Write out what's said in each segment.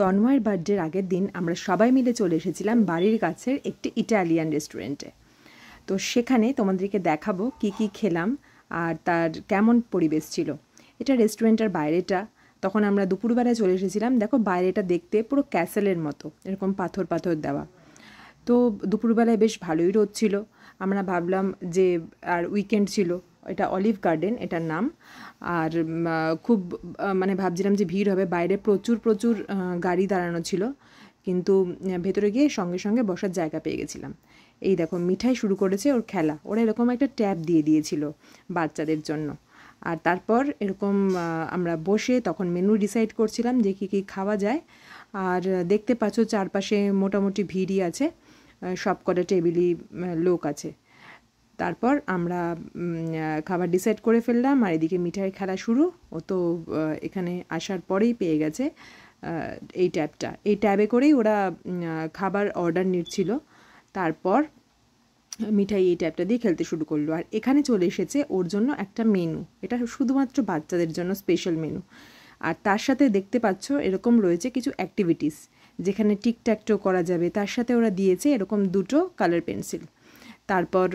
তন্ময়ের বার্থডের আগের দিন আমরা সবাই মিলে চলে এসেছিলাম বাড়ির কাছের একটি ইটালিয়ান রেস্টুরেন্টে। তো সেখানে তোমাদেরকে দেখাবো কি কি খেলাম আর তার কেমন পরিবেশ ছিল। এটা রেস্টুরেন্টের বাইরেটা। তখন আমরা দুপুরবেলায় চলে এসেছিলাম। দেখো বাইরেটা দেখতে পুরো ক্যাসেলের মতো, এরকম পাথর পাথর দেওয়া। তো দুপুরবেলায় বেশ ভালোই রোদ ছিল। আমরা ভাবলাম যে, আর উইকেন্ড ছিল, এটা অলিভ গার্ডেন এটার নাম। আর খুব মানে ভাবছিলাম যে ভিড় হবে, বাইরে প্রচুর প্রচুর গাড়ি দাঁড়ানো ছিল, কিন্তু ভেতরে গিয়ে সঙ্গে সঙ্গে বসার জায়গা পেয়ে গেছিলাম। এই দেখো মিঠাই শুরু করেছে ওর খেলা। ওরা এরকম একটা ট্যাব দিয়ে দিয়েছিল বাচ্চাদের জন্য। আর তারপর এরকম আমরা বসে তখন মেনু ডিসাইড করছিলাম যে কী কী খাওয়া যায়। আর দেখতে পাচ্ছ চারপাশে মোটামুটি ভিড়ই আছে, সব কটা টেবিলই লোক আছে। তারপর আমরা খাবার ডিসাইড করে ফেললাম, আর এদিকে মিঠাই খেলা শুরু। ও তো এখানে আসার পরেই পেয়ে গেছে এই ট্যাবটা। এই ট্যাবে করেই ওরা খাবার অর্ডার নিচ্ছিল। তারপর মিঠাই এই ট্যাবটা দিয়ে খেলতে শুরু করলো। আর এখানে চলে এসেছে ওর জন্য একটা মেনু, এটা শুধুমাত্র বাচ্চাদের জন্য স্পেশাল মেনু। আর তার সাথে দেখতে পাচ্ছ এরকম রয়েছে কিছু অ্যাক্টিভিটিস যেখানে টিকট্যাকটো করা যাবে। তার সাথে ওরা দিয়েছে এরকম দুটো কালার পেন্সিল। তারপর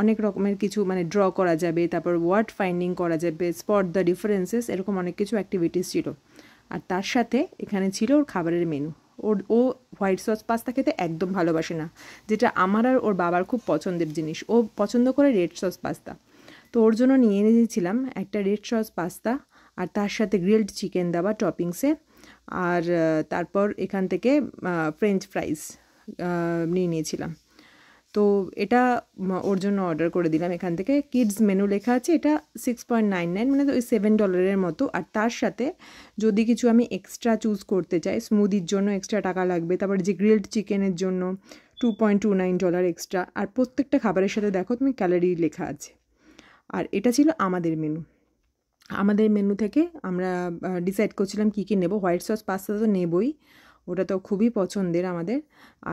অনেক রকমের কিছু মানে ড্র করা যাবে, তারপর ওয়ার্ড ফাইন্ডিং করা যাবে, স্পট দ্য ডিফারেন্সেস, এরকম অনেক কিছু অ্যাক্টিভিটিস ছিল। আর তার সাথে এখানে ছিল ওর খাবারের মেনু। ও হোয়াইট সস পাস্তা খেতে একদম ভালোবাসে না, যেটা আমার আর ওর বাবার খুব পছন্দের জিনিস। ও পছন্দ করে রেড সস পাস্তা। তো ওর জন্য নিয়ে এনেছিলাম একটা রেড সস পাস্তা, আর তার সাথে গ্রিলড চিকেন দেওয়া টপিংসে। আর তারপর এখান থেকে ফ্রেঞ্চ ফ্রাইস নিয়ে নিয়েছিলাম। তো এটা ওর জন্য অর্ডার করে দিলাম এখান থেকে। কিডস মেনু লেখা আছে, এটা $6.99, মানে ওই $7 মতো। আর তার সাথে যদি কিছু আমি এক্সট্রা চুজ করতে চাই, স্মুদির জন্য এক্সট্রা টাকা লাগবে, তারপর যে গ্রিলড চিকেনের জন্য $2.29 এক্সট্রা। আর প্রত্যেকটা খাবারের সাথে দেখো তুমি ক্যালোরি লেখা আছে। আর এটা ছিল আমাদের মেনু। আমাদের মেনু থেকে আমরা ডিসাইড করছিলাম কী কী নেব। হোয়াইট সস পাস্তা তো নেবই, ওটা তো খুবই পছন্দের আমাদের।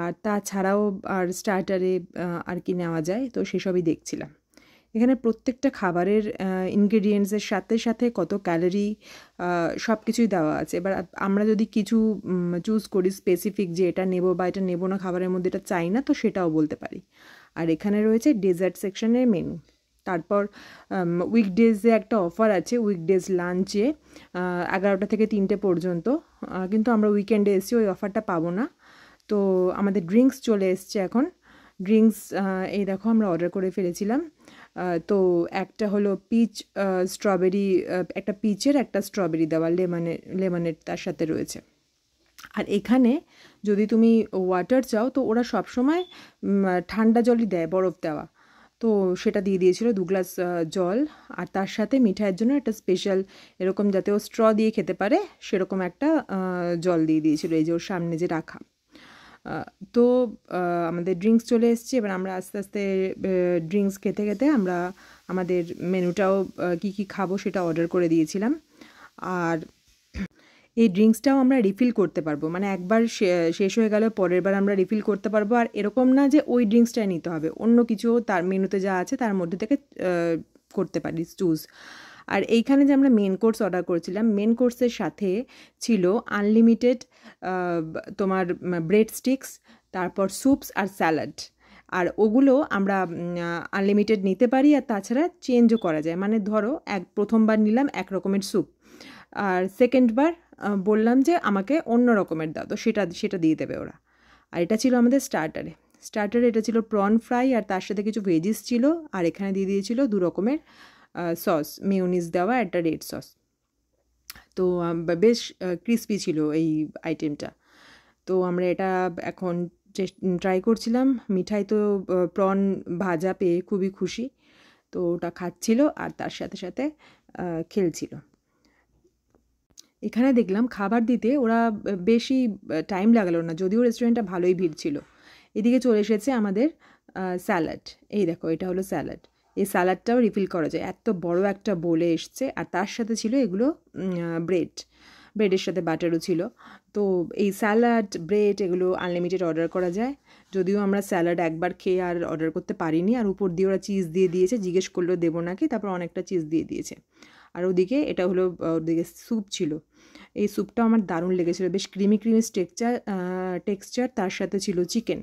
আর তাছাড়াও আর স্টার্টারে আর কি নেওয়া যায়, তো সেসবই দেখছিলাম। এখানে প্রত্যেকটা খাবারের ইনগ্রেডিয়েন্টসের সাথে সাথে কত ক্যালোরি সব কিছুই দেওয়া আছে। এবার আমরা যদি কিছু চুজ করি স্পেসিফিক যে এটা নেব বা এটা নেব না, খাবারের মধ্যে এটা চাই না, তো সেটাও বলতে পারি। আর এখানে রয়েছে ডেজার্ট সেকশনের মেনু। তারপর উইকডেজে একটা অফার আছে, উইকডেজ লাঞ্চে 11টা থেকে 3টে পর্যন্ত, কিন্তু আমরা উইকেন্ডে এসেছি, ওই অফারটা পাবো না। তো আমাদের ড্রিঙ্কস চলে এসছে এখন। ড্রিঙ্কস এই দেখো আমরা অর্ডার করে ফেলেছিলাম। একটা হলো পিচ স্ট্রবেরি, একটা পিচের একটা স্ট্রবেরি দেওয়া, লেমনেড তার সাথে রয়েছে। আর এখানে যদি তুমি ওয়াটার চাও তো ওরা সবসময় ঠান্ডা জলই দেয়, বরফ দেওয়া। তো সেটা দিয়ে দিয়েছিল 2 গ্লাস জল। আর তার সাথে মিঠাইয়ের জন্য একটা স্পেশাল এরকম যাতে ও স্ট্র দিয়ে খেতে পারে সেরকম একটা জল দিয়ে দিয়েছিল, এই যে ওর সামনে যে রাখা। তো আমাদের ড্রিঙ্কস চলে এসছে। এবার আমরা আস্তে আস্তে ড্রিঙ্কস খেতে খেতে আমরা আমাদের মেনুটাও কী কী খাবো সেটা অর্ডার করে দিয়েছিলাম। আর এই ড্রিঙ্কসটাও আমরা রিফিল করতে পারবো, মানে একবার শেষ হয়ে গেলে পরের বার আমরা রিফিল করতে পারবো। আর এরকম না যে ওই ড্রিঙ্কসটাই নিতে হবে, অন্য কিছুও তার মেনুতে যা আছে তার মধ্যে থেকে করতে পারি চুজ। আর এইখানে যে আমরা মেন কোর্স অর্ডার করেছিলাম, মেন কোর্সের সাথে ছিল আনলিমিটেড তোমার ব্রেড স্টিক্স, তারপর স্যুপস আর স্যালাড। আর ওগুলো আমরা আনলিমিটেড নিতে পারি, আর তাছাড়া চেঞ্জও করা যায়। মানে ধরো প্রথমবার নিলাম এক রকমের স্যুপ, আর সেকেন্ডবার বললাম যে আমাকে অন্য রকমের দাও, তো সেটা দিয়ে দেবে ওরা। আর এটা ছিল আমাদের স্টার্টারে এটা ছিল প্রন ফ্রাই, আর তার সাথে কিছু ভেজিস ছিল। আর এখানে দিয়ে দিয়েছিল 2 রকমের সস, মেয়োনিজ দেওয়া, একটা রেড সস। তো বেশ ক্রিস্পি ছিল এই আইটেমটা। তো আমরা এটা এখন ট্রাই করছিলাম। মিঠাই তো প্রন ভাজা পেয়ে খুবই খুশি, তো ওটা খাচ্ছিল আর তার সাথে সাথে খেলছিল। এখানে দেখলাম খাবার দিতে ওরা বেশি টাইম লাগালো না, যদিও রেস্টুরেন্টটা ভালোই ভিড় ছিল। এদিকে চলে এসেছে আমাদের স্যালাড। এই দেখো এটা হলো স্যালাড। এই স্যালাডটাও রিফিল করা যায়, এত বড় একটা বোলে এসছে। আর তার সাথে ছিল এগুলো ব্রেডের সাথে বাটারও ছিল। তো এই স্যালাড, ব্রেড এগুলো আনলিমিটেড অর্ডার করা যায়। যদিও আমরা স্যালাড একবার খেয়ে আর অর্ডার করতে পারিনি। আর উপর দিয়ে ওরা চিজ দিয়ে দিয়েছে, জিজ্ঞেস করলো দেবো নাকি, তারপর অনেকটা চিজ দিয়ে দিয়েছে। আর ওদিকে এটা হলো ওদিকে স্যুপ ছিল। এই স্যুপটা আমার দারুণ লেগেছিলো, বেশ ক্রিমি ক্রিমি টেক্সচার, তার সাথে ছিল চিকেন।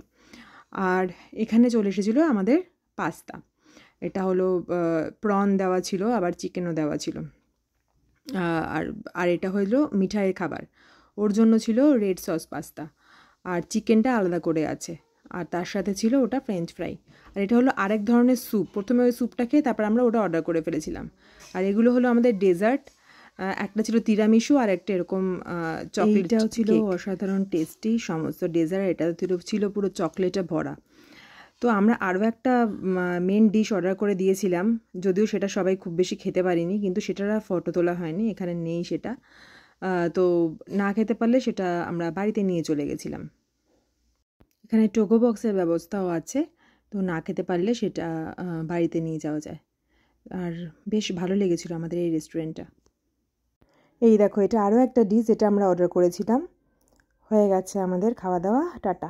আর এখানে চলে এসেছিলো আমাদের পাস্তা। এটা হলো প্রন দেওয়া ছিল, আবার চিকেনও দেওয়া ছিল। আর আর এটা হলো মিঠাইয়ের খাবার, ওর জন্য ছিল রেড সস পাস্তা, আর চিকেনটা আলাদা করে আছে, আর তার সাথে ছিল ওটা ফ্রেঞ্চ ফ্রাই। আর এটা হলো আরেক ধরনের স্যুপ। প্রথমে ওই স্যুপটা খেয়ে তারপর আমরা ওটা অর্ডার করে ফেলেছিলাম। আর এগুলো হলো আমাদের ডেজার্ট, একটা ছিল তিরামিসু আর একটা এরকম চকলেটটাও ছিল অসাধারণ টেস্টি। সমস্ত ডেজার্ট এটা ছিল পুরো চকলেটে ভরা। তো আমরা আরও একটা মেন ডিশ অর্ডার করে দিয়েছিলাম, যদিও সেটা সবাই খুব বেশি খেতে পারিনি, কিন্তু সেটার ফটো তোলা হয়নি, এখানে নেই সেটা। তো না খেতে পারলে সেটা আমরা বাড়িতে নিয়ে চলে গেছিলাম। এখানে টোগো বক্সের ব্যবস্থাও আছে, তো না খেতে পারলে সেটা বাড়িতে নিয়ে যাওয়া যায়। আর বেশ ভালো লেগেছিলো আমাদের এই রেস্টুরেন্টটা। এই দেখো, এটা আরও একটা ডিশ যেটা আমরা অর্ডার করেছিলাম। হয়ে গেছে আমাদের খাওয়া দাওয়া, টাটা।